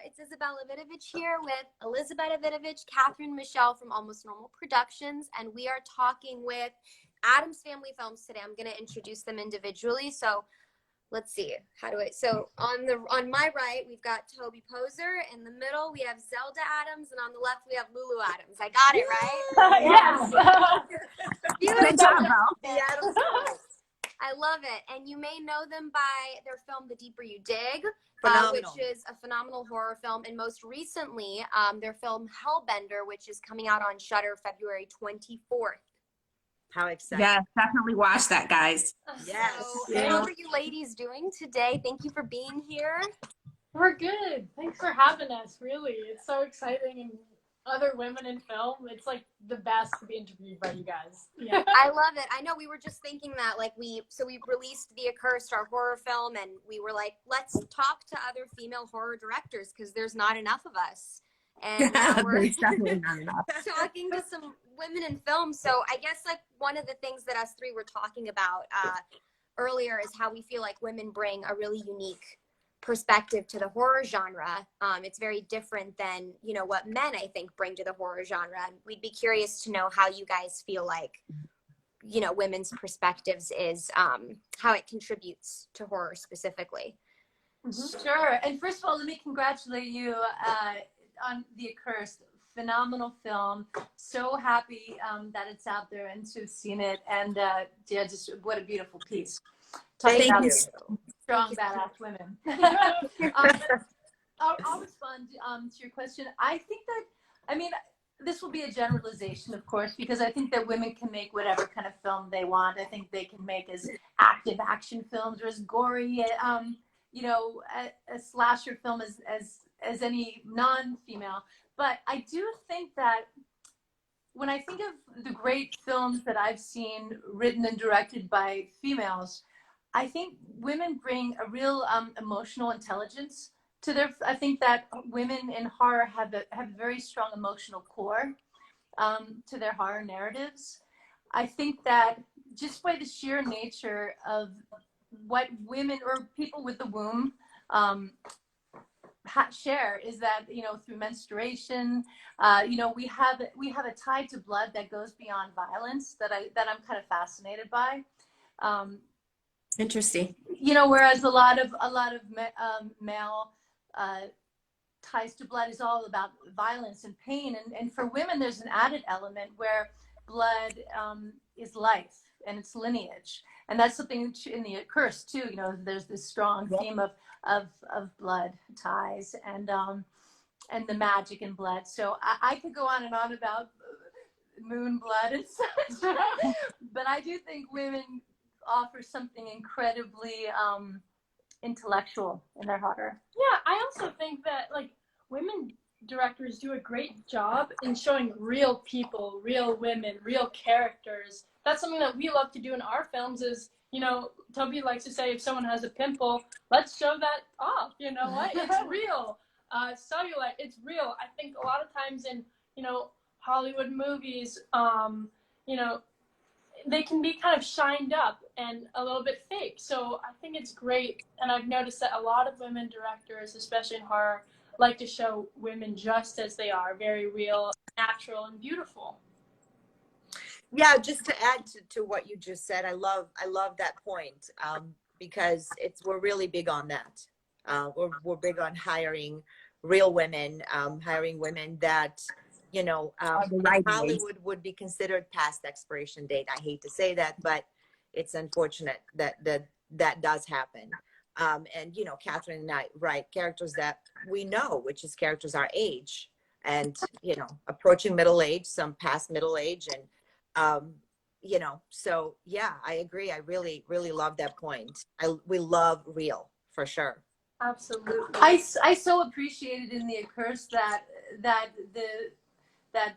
It's Isabella Vidovich here with Elizabeth Vidovich, Catherine Michelle from Almost Normal Productions, and we are talking with Adams Family Films today. I'm going to introduce them individually. So let's see, so on my right, we've got Toby Poser. In the middle, we have Zelda Adams, and on the left, we have Lulu Adams. I got it, right? Yes. Beautiful. Good job, Val. The Adams Family. I love it. And you may know them by their film, The Deeper You Dig, which is a phenomenal horror film. And most recently, their film, Hellbender, which is coming out on Shudder February 24th. How exciting. Yeah, definitely watch that, guys. Yes. So, how are you ladies doing today? Thank you for being here. We're good. Thanks for having us, really. It's so exciting. And other women in film, it's like the best to be interviewed by you guys. Yeah. I love it. I know, we were just thinking that, like, we released The Accursed, our horror film, and we were like, let's talk to other female horror directors because there's not enough of us. And we're definitely not enough. talking to some women in film. So I guess, like, one of the things that us three were talking about earlier is how we feel like women bring a really unique perspective to the horror genre. It's very different than, you know, what men, I think, bring to the horror genre. And we'd be curious to know how you guys feel like, you know, women's perspectives is, how it contributes to horror specifically. Mm-hmm. Sure. And first of all, let me congratulate you on The Accursed. Phenomenal film. So happy that it's out there and to have seen it. And yeah, just what a beautiful piece. Thank you. Strong, badass women. I'll respond to your question. I think that, I mean, this will be a generalization, of course, because I think that women can make whatever kind of film they want. I think they can make as active action films or as gory, you know, a slasher film as any non-female. But I do think that when I think of the great films that I've seen written and directed by females, I think women bring a real emotional intelligence to their. I think that women in horror have a very strong emotional core to their horror narratives. I think that just by the sheer nature of what women or people with the womb share is that, you know, through menstruation, you know, we have a tie to blood that goes beyond violence that I'm kind of fascinated by. Interesting. You know, whereas a lot of male ties to blood is all about violence and pain, and for women there's an added element where blood is life and it's lineage, and that's something in The Accursed too. You know, there's this strong theme of blood ties and the magic in blood. So I could go on and on about moon blood and such, but I do think women offer something incredibly intellectual in their horror. Yeah, I also think that, like, women directors do a great job in showing real people, real women, real characters. That's something that we love to do in our films is, you know, Toby likes to say, if someone has a pimple, let's show that off. You know what? It's real. Cellulite, it's real. I think a lot of times in, you know, Hollywood movies, you know, they can be kind of shined up and a little bit fake. So I think it's great. And I've noticed that a lot of women directors, especially in horror, like to show women just as they are, very real, natural, and beautiful. Yeah, just to add to what you just said, I love that point, because we're really big on that. We're big on hiring real women, hiring women that, you know, Hollywood would be considered past expiration date. I hate to say that, but it's unfortunate that does happen. And, you know, Catherine and I write characters that we know, which is characters our age and, you know, approaching middle age, some past middle age. And, you know, so yeah, I agree. I really, really love that point. We love real, for sure. Absolutely. I so appreciated in The Accursed that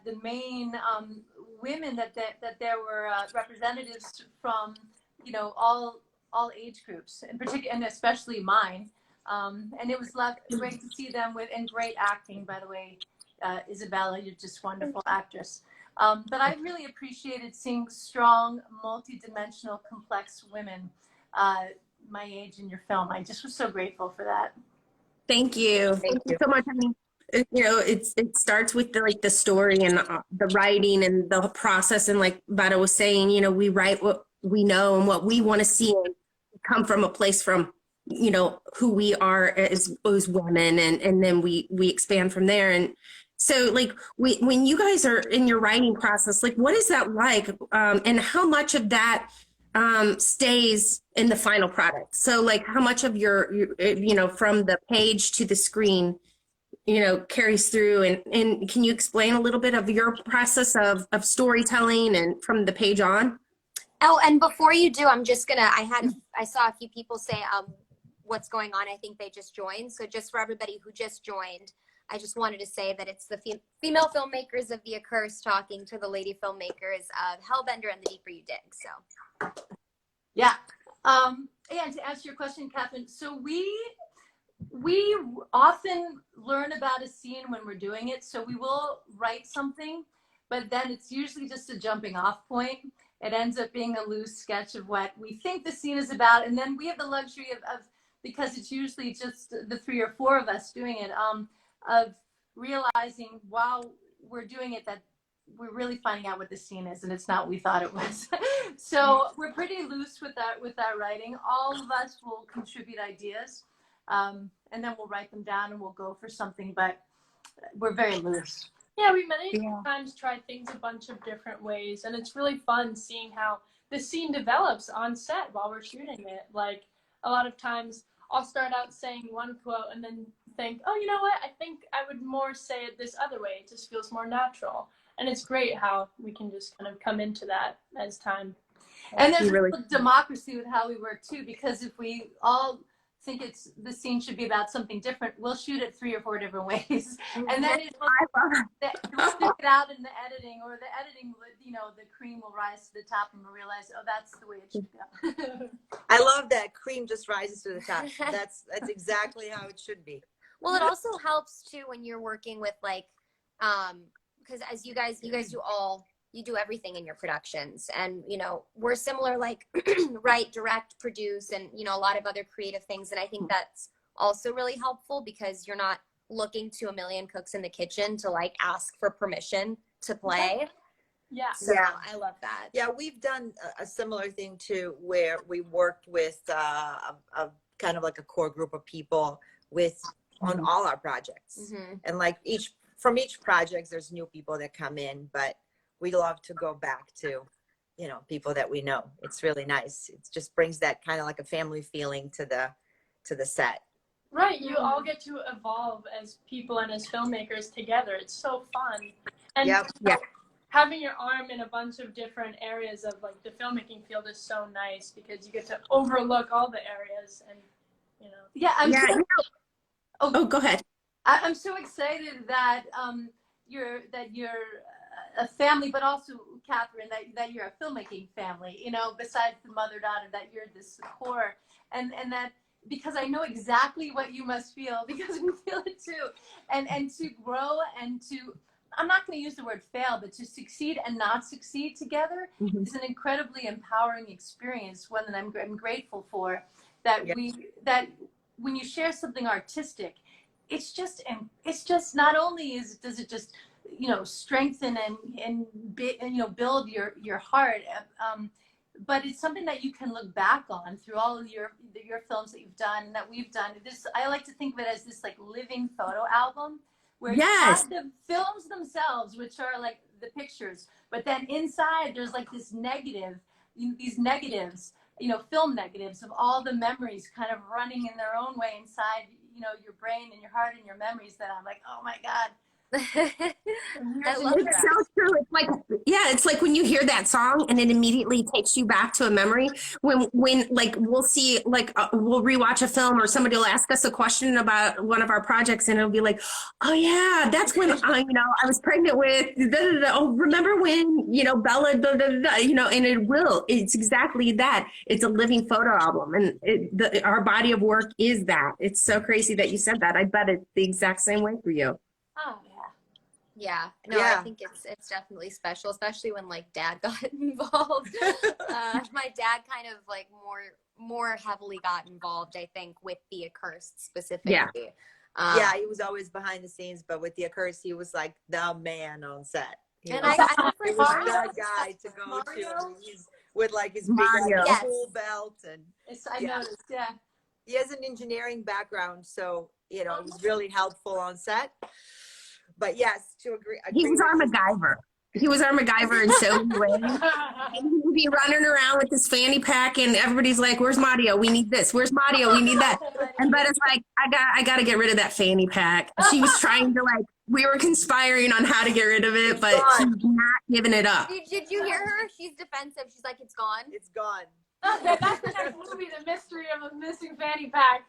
the main women that there were representatives from, you know, all age groups, in particular, and especially mine. And it was great to see them and great acting, by the way, Isabella, you're just a wonderful actress. But I really appreciated seeing strong, multi-dimensional, complex women my age in your film. I just was so grateful for that. Thank you. Thank you. So much. I mean, you know, it starts with the story and the writing and the process. And like Bada was saying, you know, we write what we know and what we want to see and come from a place from, you know, who we are as women. And then we expand from there. And so like when you guys are in your writing process, like what is that like? And how much of that stays in the final product? So like how much of your you know, from the page to the screen, you know, carries through, and can you explain a little bit of your process of storytelling and from the page on? Oh, and before you do, I'm just gonna, I saw a few people say, what's going on. I think they just joined. So just for everybody who just joined, I just wanted to say that it's the female filmmakers of The Accursed talking to the lady filmmakers of Hellbender and The Deeper You Dig. So. Yeah. And to answer your question, Catherine, so we often learn about a scene when we're doing it. So we will write something, but then it's usually just a jumping off point. It ends up being a loose sketch of what we think the scene is about. And then we have the luxury of because it's usually just the 3 or 4 of us doing it, of realizing while we're doing it that we're really finding out what the scene is and it's not what we thought it was. So we're pretty loose with that writing. All of us will contribute ideas, and then we'll write them down and we'll go for something, but we're very loose. Yeah, we many times try things a bunch of different ways, and it's really fun seeing how the scene develops on set while we're shooting it. Like a lot of times I'll start out saying one quote and then think, oh, you know what? I think I would more say it this other way. It just feels more natural. And it's great how we can just kind of come into that as time. And there's really democracy with how we work too, because if we all think the scene should be about something different, we'll shoot it 3 or 4 different ways. And then we'll stick it out in the editing, or the editing, you know, the cream will rise to the top and we'll realize, oh, that's the way it should go. I love that cream just rises to the top. That's exactly how it should be. Well, it also helps too when you're working with like, because as you guys you do everything in your productions, and you know we're similar, like write, direct, produce, and you know a lot of other creative things. And I think that's also really helpful because you're not looking to a million cooks in the kitchen to like ask for permission to play. Yeah. So Yeah. I love that. Yeah, we've done a similar thing too, where we worked with a kind of like a core group of people on all our projects. Mm-hmm. And like from each project, there's new people that come in, but we love to go back to, you know, people that we know. It's really nice. It just brings that kind of like a family feeling to the set. Right. You all get to evolve as people and as filmmakers together. It's so fun. And Yep. Yeah. having your arm in a bunch of different areas of like the filmmaking field is so nice because you get to overlook all the areas and, you know. Yeah. Oh, go ahead. I'm so excited that you're a family, but also Catherine, that you're a filmmaking family. You know, besides the mother-daughter, that you're this core, and that because I know exactly what you must feel because we feel it too, and to grow and to, I'm not going to use the word fail, but to succeed and not succeed together is an incredibly empowering experience. One that I'm grateful for. That that when you share something artistic, it's just not only does it just, you know, strengthen and you know, build your heart, but it's something that you can look back on through all of your films that you've done and that we've done. This, I like to think of it as this like living photo album where you have the films themselves, which are like the pictures, but then inside there's like these negatives, you know, film negatives of all the memories kind of running in their own way inside, you know, your brain and your heart and your memories that I'm like, oh my God. I love It's that. so true. It's like, yeah, it's like when you hear that song and it immediately takes you back to a memory. When like we'll see, like we'll rewatch a film or somebody will ask us a question about one of our projects and it'll be like, oh yeah, that's when I was pregnant with. Oh, remember when Bella? And it's exactly that. It's a living photo album, and our body of work is that. It's so crazy that you said that. I bet it's the exact same way for you. Oh Yeah, no, Yeah. I think it's definitely special, especially when like dad got involved. My dad kind of like more heavily got involved, I think, with The Accursed specifically. Yeah, he was always behind the scenes, but with the Curse, he was like the man on set. He And was, I he was the guy to go to. Mario? He's with like his big Mario. like, Yes. tool belt, and I Yeah. noticed, yeah. he has an engineering background, so it was really helpful on set. But yes, to agree. He was our MacGyver. He was our MacGyver in so many ways. And he would be running around with his fanny pack, and everybody's like, "Where's Mario? We need this. Where's Mario? We need that." And Betta's like, I got to get rid of that fanny pack." She was trying to we were conspiring on how to get rid of it, but she's not giving it up. Did you hear her? She's defensive. She's like, it's gone. It's gone. Okay, that's the next movie, The Mystery of a Missing Fanny Pack.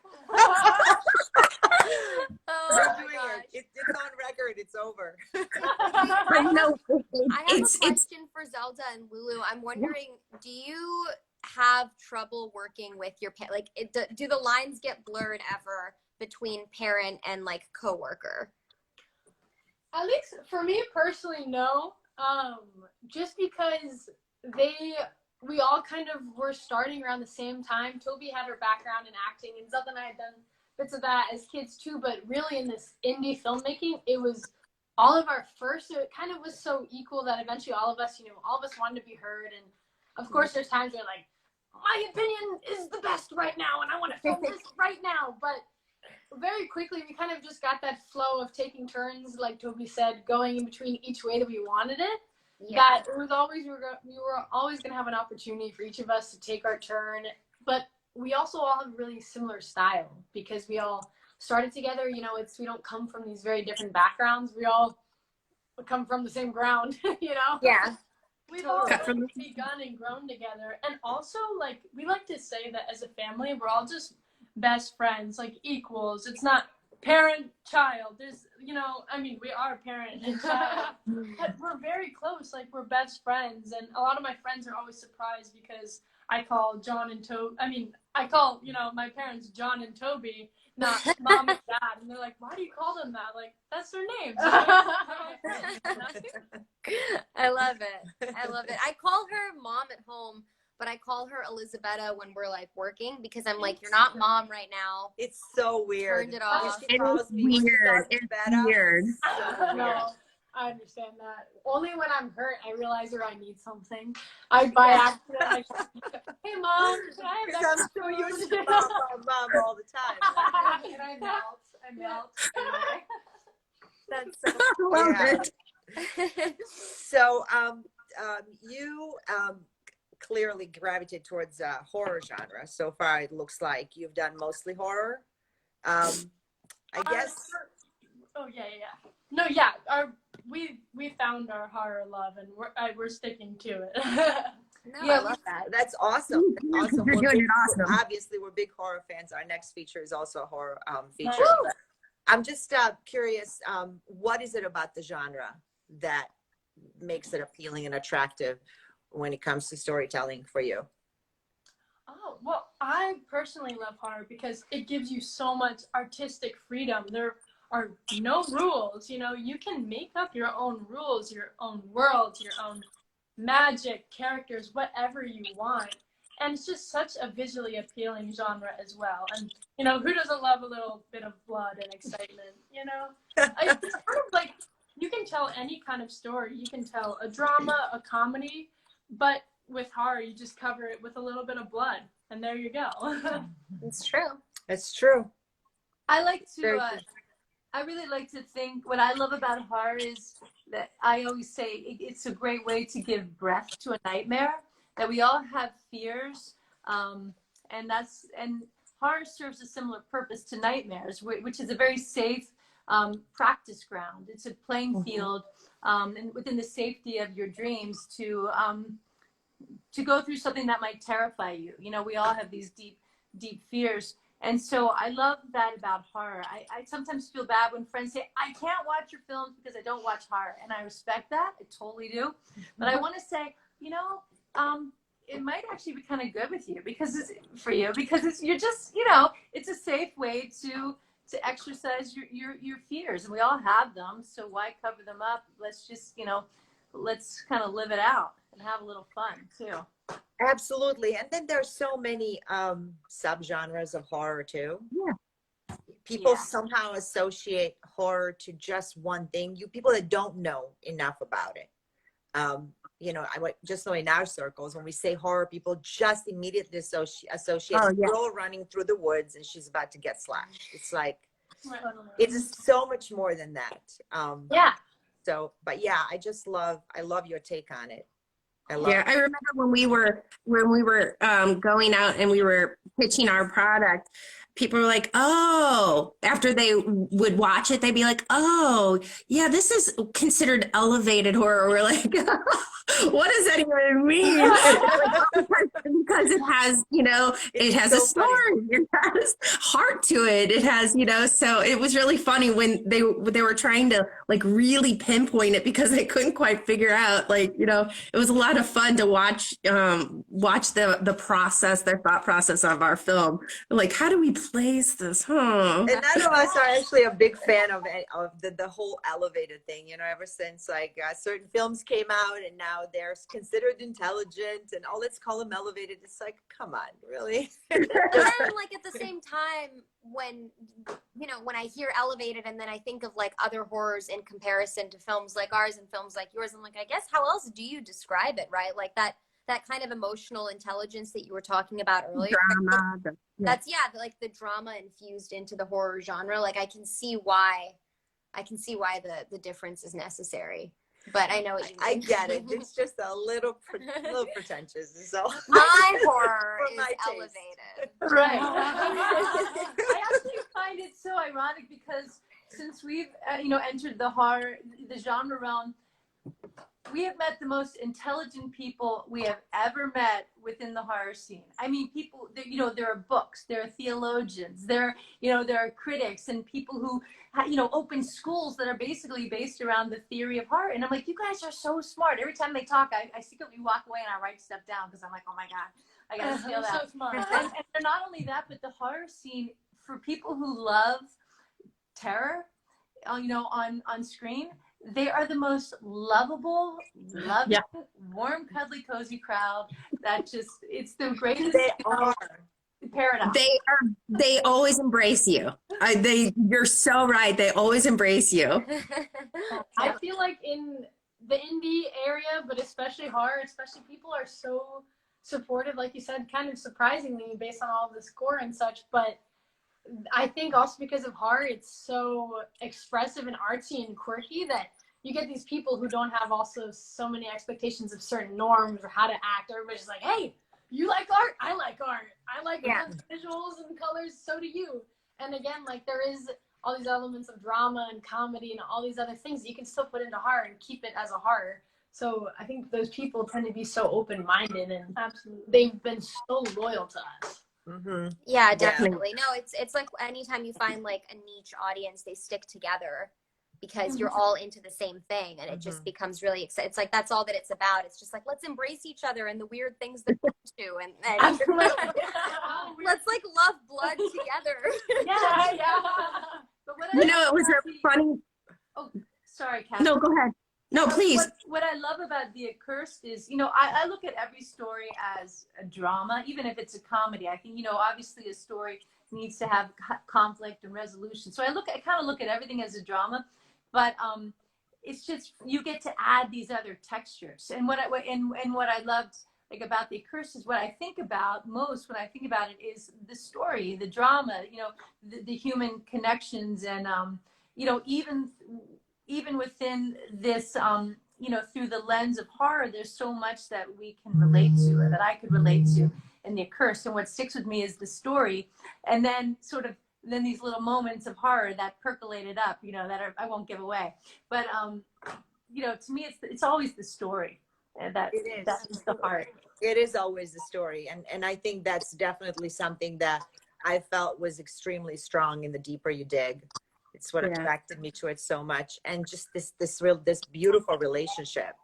Oh We're my doing gosh. it. It's on record. It's over. But I have it's a question for Zelda and Lulu. I'm wondering, do you have trouble working with your do the lines get blurred ever between parent and like coworker? At least for me personally, no. Just because we all kind of were starting around the same time. Toby had her background in acting, and Zelda and I had done bits of that as kids too. But really, in this indie filmmaking, it was all of our first. So it kind of was so equal that eventually all of us wanted to be heard. And of course, there's times where like, my opinion is the best right now, and I want to film this right now. But very quickly, we kind of just got that flow of taking turns, like Toby said, going in between each way that we wanted it. Yeah. That it was always we were always going to have an opportunity for each of us to take our turn, but we also all have really similar style because we all started together. We don't come from these very different backgrounds. We all come from the same ground. Yeah. We've all begun and grown together, and also like we like to say that as a family, we're all just best friends, like equals. It's not parent child. There's we are parent and child, but we're very close. Like we're best friends, and a lot of my friends are always surprised because I call John and Toby. I call my parents John and Toby, not mom and dad, and they're like, "Why do you call them that? Like that's their names." I love it. I call her mom at home, but I call her Elizabetta when we're like working because I'm like, you're not mom right now. It's so weird. Turned it off. She calls me when she calls me Betta. Weird. So No, weird. I understand that. Only when I'm hurt, I realize that I need something. I by accident, like, hey mom, can I have Because that? I'm so used to mom all the time. And I melt. Anyway. That's so Love Yeah. it. So you clearly gravitate towards horror genre. So far, it looks like you've done mostly horror. I guess. Oh yeah. No, yeah. We found our horror love, and we're sticking to it. No, Yeah, I love that. That's awesome. That's awesome. You're doing it awesome. Obviously, we're big horror fans. Our next feature is also a horror feature. Nice. I'm just curious, what is it about the genre that makes it appealing and attractive when it comes to storytelling for you? Oh, well, I personally love horror because it gives you so much artistic freedom. There are no rules. You can make up your own rules, your own worlds, your own magic, characters, whatever you want. And it's just such a visually appealing genre as well. And, who doesn't love a little bit of blood and excitement, It's kind of like, you can tell any kind of story. You can tell a drama, a comedy, but with horror, you just cover it with a little bit of blood. And there you go. It's true. It's true. I like Very to. true. I really like to think. What I love about horror is that I always say it's a great way to give breath to a nightmare. That we all have fears, and horror serves a similar purpose to nightmares, which is a very safe practice ground. It's a playing field, and within the safety of your dreams to go through something that might terrify you. We all have these deep fears. And so I love that about horror. I sometimes feel bad when friends say, I can't watch your films because I don't watch horror. And I respect that. I totally do. But I want to say, it might actually be kind of good with you because you're just, it's a safe way to exercise your fears. And we all have them. So why cover them up? Let's just, let's kind of live it out and have a little fun too. Absolutely. And then there's so many subgenres of horror too. Yeah. people Yeah. somehow associate horror to just one thing. You people that don't know enough about it. You know, just know in our circles, when we say horror, people just immediately associate Oh, a yeah. girl running through the woods and she's about to get slashed. It's like, Totally. it's so much more than that. Yeah. So, but yeah, I love your take on it. I love Yeah, I remember when we were going out and we were pitching our product, people were like, "Oh," after they would watch it, they'd be like, "Oh, yeah, this is considered elevated horror." We're like, "What does that even mean?" Because it has, you know, it has so a story, it has heart to it, it has, you know. So it was really funny when they were trying to like really pinpoint it because they couldn't quite figure out, like, you know. It was a lot of fun to watch the process, their thought process of our film. Like, how do we place this? Huh? And none of us are actually a big fan of the whole elevated thing, you know, ever since like certain films came out and now they're considered intelligent and, oh, let's call them elevated. It's like, come on, really? And then, like, at the same time, when, you know, when I hear elevated and then I think of like other horrors in comparison to films like ours and films like yours, I'm like, I guess how else do you describe it, right? Like that kind of emotional intelligence that you were talking about earlier. Drama, That's like the drama infused into the horror genre. Like I can see why the difference is necessary. But I know what you mean. I get it. It's just a little pretentious. So my horror For is my taste. elevated. Right. I actually find it so ironic because since we've entered the horror, the genre realm, we have met the most intelligent people we have ever met within the horror scene. I mean, people, there are books, there are theologians, there are critics and people who, open schools that are basically based around the theory of horror. And I'm like, you guys are so smart. Every time they talk, I secretly walk away and I write stuff down because I'm like, oh my God, I got to steal that. So smart. And not only that, but the horror scene, for people who love terror, on screen, they are the most lovable, loving, warm, cuddly, cozy crowd. That it's the greatest they are. paradox. They always embrace you. You're so right. They always embrace you. I feel like in the indie area, but especially horror, people are so supportive, like you said, kind of surprisingly based on all the score and such. But I think also because of horror, it's so expressive and artsy and quirky that you get these people who don't have also so many expectations of certain norms or how to act. Everybody's like, hey, you like art? I like art. I like visuals and colors. So do you. And again, like there is all these elements of drama and comedy and all these other things that you can still put into horror and keep it as a horror. So I think those people tend to be so open-minded and absolutely they've been so loyal to us. Mm-hmm. Yeah, definitely. No, it's like anytime you find like a niche audience, they stick together because you're all into the same thing, and it just becomes really exciting. It's like that's all that it's about. It's just like let's embrace each other and the weird things that we do, and let's like love blood together. Yeah. But It was a funny. Oh, sorry, Kathy. No, go ahead. No, please. What I love about The Accursed is, I look at every story as a drama, even if it's a comedy. I think, obviously a story needs to have conflict and resolution. So I kind of look at everything as a drama, but it's just you get to add these other textures. And what I loved like about The Accursed is what I think about most when I think about it is the story, the drama, the human connections, and even within this, through the lens of horror, there's so much that we can relate to, or that I could relate to in The Accursed. And what sticks with me is the story, and then then these little moments of horror that percolated up, that I won't give away. But to me, it's always the story that's the heart. It is always the story, and I think that's definitely something that I felt was extremely strong in The Deeper You Dig. It's what attracted me to it so much. And just this beautiful relationship,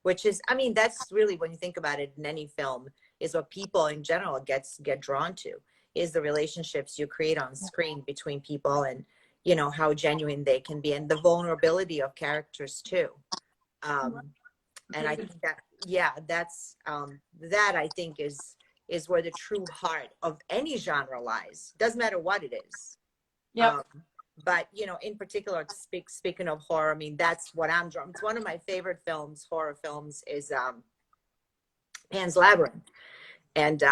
which is, I mean, that's really, when you think about it in any film, is what people in general get drawn to, is the relationships you create on screen between people, and, how genuine they can be, and the vulnerability of characters too. And I think that, that I think is where the true heart of any genre lies. Doesn't matter what it is. Yep. But in particular, speaking of horror, I mean, that's what I'm drawn. It's one of my favorite films, horror films, is Pan's Labyrinth, and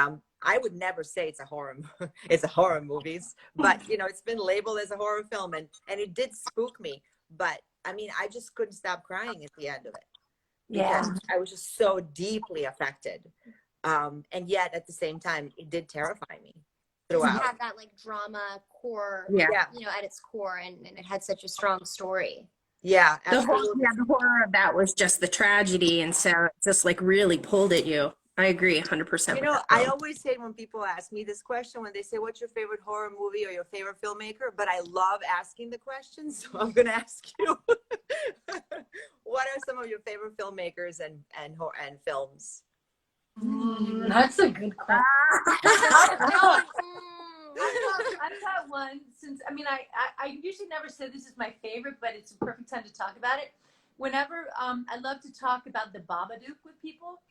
I would never say it's a horror, it's a horror movies, but it's been labeled as a horror film, and it did spook me. But I mean, I just couldn't stop crying at the end of it because I was just so deeply affected, and yet at the same time, it did terrify me throughout. It had that like drama core, Yeah. at its core, and it had such a strong story. Yeah, The absolutely. horror of that was just the tragedy, and so it just like really pulled at you. I agree 100%. I always say when people ask me this question, when they say, what's your favorite horror movie or your favorite filmmaker? But I love asking the question, so I'm going to ask you, what are some of your favorite filmmakers and films? That's a good question. I've got one since, I usually never say this is my favorite, but it's a perfect time to talk about it. Whenever, I love to talk about the Babadook with people.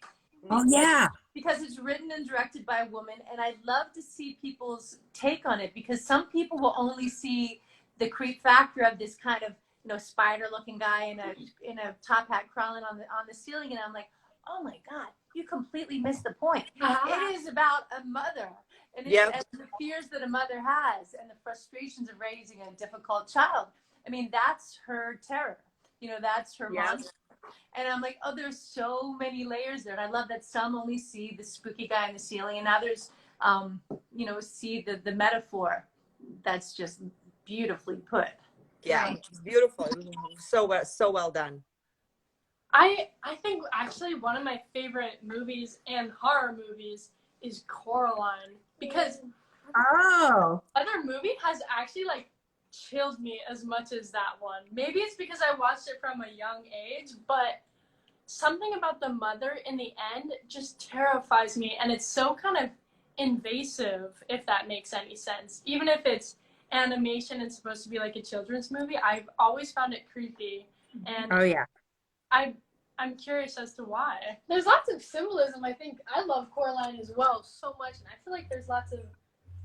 Oh, yeah. Because it's written and directed by a woman, and I love to see people's take on it, because some people will only see the creep factor of this kind of, spider-looking guy in a top hat crawling on the ceiling, and I'm like, oh my God, you completely missed the point. It is about a mother, and and the fears that a mother has, and the frustrations of raising a difficult child. I mean, that's her terror. That's her monster. And I'm like, oh, there's so many layers there. And I love that some only see the spooky guy in the ceiling, and others, see the metaphor. That's just beautifully put. Yeah, Right. It's beautiful. So well done. I think actually one of my favorite movies and horror movies is Coraline, because other movie has actually like chilled me as much as that one. Maybe it's because I watched it from a young age, but something about the mother in the end just terrifies me, and it's so kind of invasive, if that makes any sense. Even if it's animation and supposed to be like a children's movie, I've always found it creepy, and I'm curious as to why. There's lots of symbolism. I think I love Coraline as well so much, and I feel like there's lots of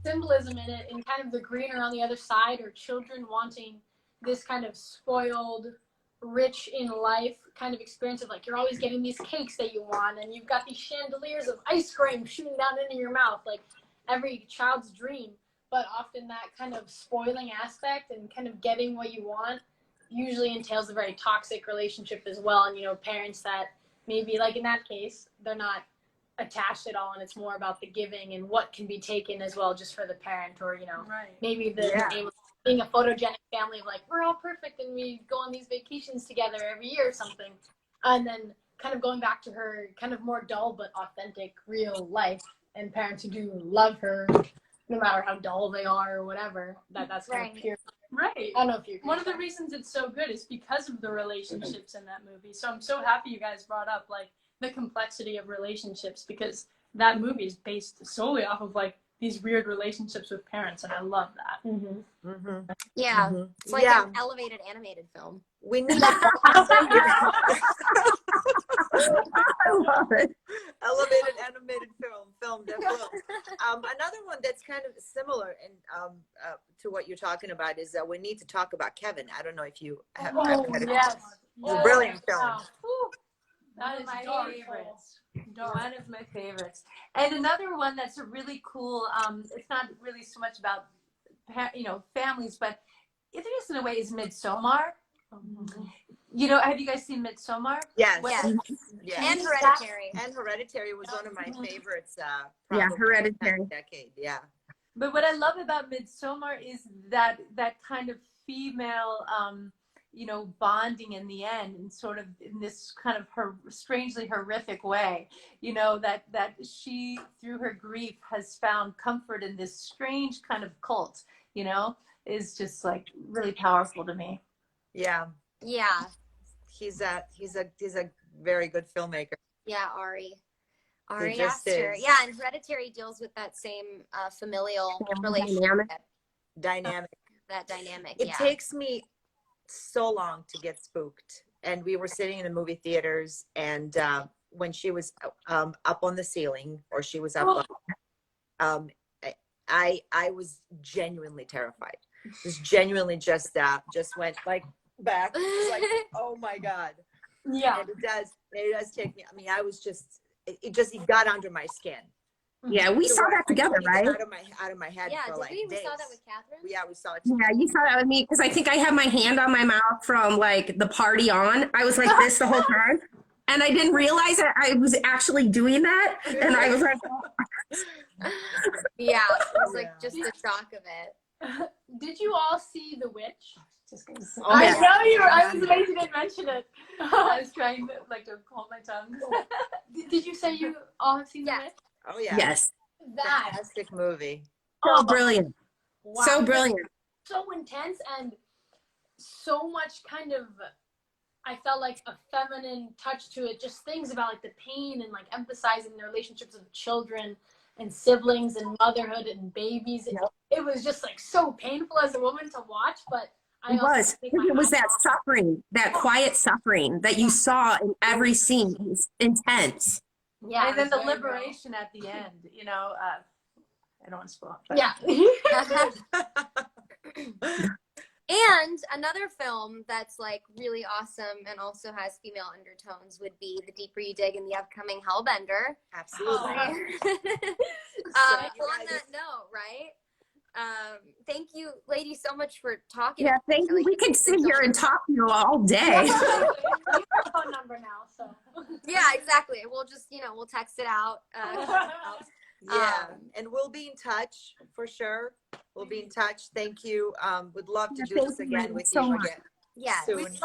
symbolism in it, and kind of the greener on the other side, or children wanting this kind of spoiled, rich in life kind of experience of like, you're always getting these cakes that you want, and you've got these chandeliers of ice cream shooting down into your mouth, like every child's dream. But often that kind of spoiling aspect and kind of getting what you want usually entails a very toxic relationship as well. And parents that maybe, like in that case, they're not attached at all, and it's more about the giving and what can be taken as well, just for the parent, or maybe the aim of being a photogenic family of like, we're all perfect and we go on these vacations together every year or something, and then kind of going back to her kind of more dull but authentic real life, and parents who do love her no matter how dull they are or whatever. That's kind of pure. Right. I don't know if you agree. One of the reasons it's so good is because of the relationships in that movie. So I'm so happy you guys brought up like the complexity of relationships, because that movie is based solely off of like these weird relationships with parents, and I love that. Yeah. It's like an elevated animated film. We need I love it. elevated animated film definitely. Another one that's kind of similar and to what you're talking about is we need to talk about Kevin. I don't know if you have Yes. Brilliant film. Wow. That is my my favorites. One of my favorites. And another one that's a really cool, it's not really so much about, families, but it is in a way, is Midsommar. Have you guys seen Midsommar? Yes. Yes. And Hereditary. And Hereditary was one of my favorites. Hereditary. Decade. Yeah. But what I love about Midsommar is that kind of female, bonding in the end, and sort of in this kind of strangely horrific way, that she, through her grief, has found comfort in this strange kind of cult, is just like really powerful to me. Yeah. Yeah. He's a very good filmmaker. Yeah, Ari He just Aster. is. Yeah, and Hereditary deals with that same familial relationship. Dynamic. That dynamic. It takes me so long to get spooked. And we were sitting in the movie theaters, and when she was up on the ceiling, or she was up, I was genuinely terrified. was genuinely just that. Just went like back. It's like, oh my God. Yeah. And it does take me. I mean, I was just, it got under my skin. Yeah, we saw that together, right? Out of my head Yeah, for did like we? days. We saw that with Catherine? Yeah, we saw it. Yeah, you saw that with me because I think I had my hand on my mouth from like the party on. I was like this the whole time. And I didn't realize that I was actually doing that. And I was like, Yeah, it was like Yeah. just the shock of it. Did you all see The Witch? Just gonna say. Oh, I yeah. know you were. I was amazed you didn't mention it. I was trying to hold my tongue. Did you say you all have seen Yeah. The Witch? Oh yeah. yes, That. Fantastic movie. so brilliant. Wow. So brilliant. So intense and so much kind of, I felt like a feminine touch to it. Just things about like the pain and like emphasizing the relationships of children and siblings and motherhood and babies. Yep. It was just like so painful as a woman to watch, but I It also was. think my It was hat that off. suffering, that quiet suffering that you saw in every scene. It was intense. Yeah, And then it the was very liberation at the end, you know, I don't want to spoil. real. But Yeah. And another film that's like really awesome and also has female undertones would be The Deeper You Dig in the upcoming Hellbender. Absolutely. So on that note, right? Thank you, ladies, so much for talking. Yeah, thank you. We could sit here and talk to you all day. You have a phone number now, so. Yeah, exactly. We'll just, we'll text it out. Yeah, and we'll be in touch for sure. We'll be in touch. Thank you. Would love to Yeah, do thank this you again with so you much. again Yeah, soon.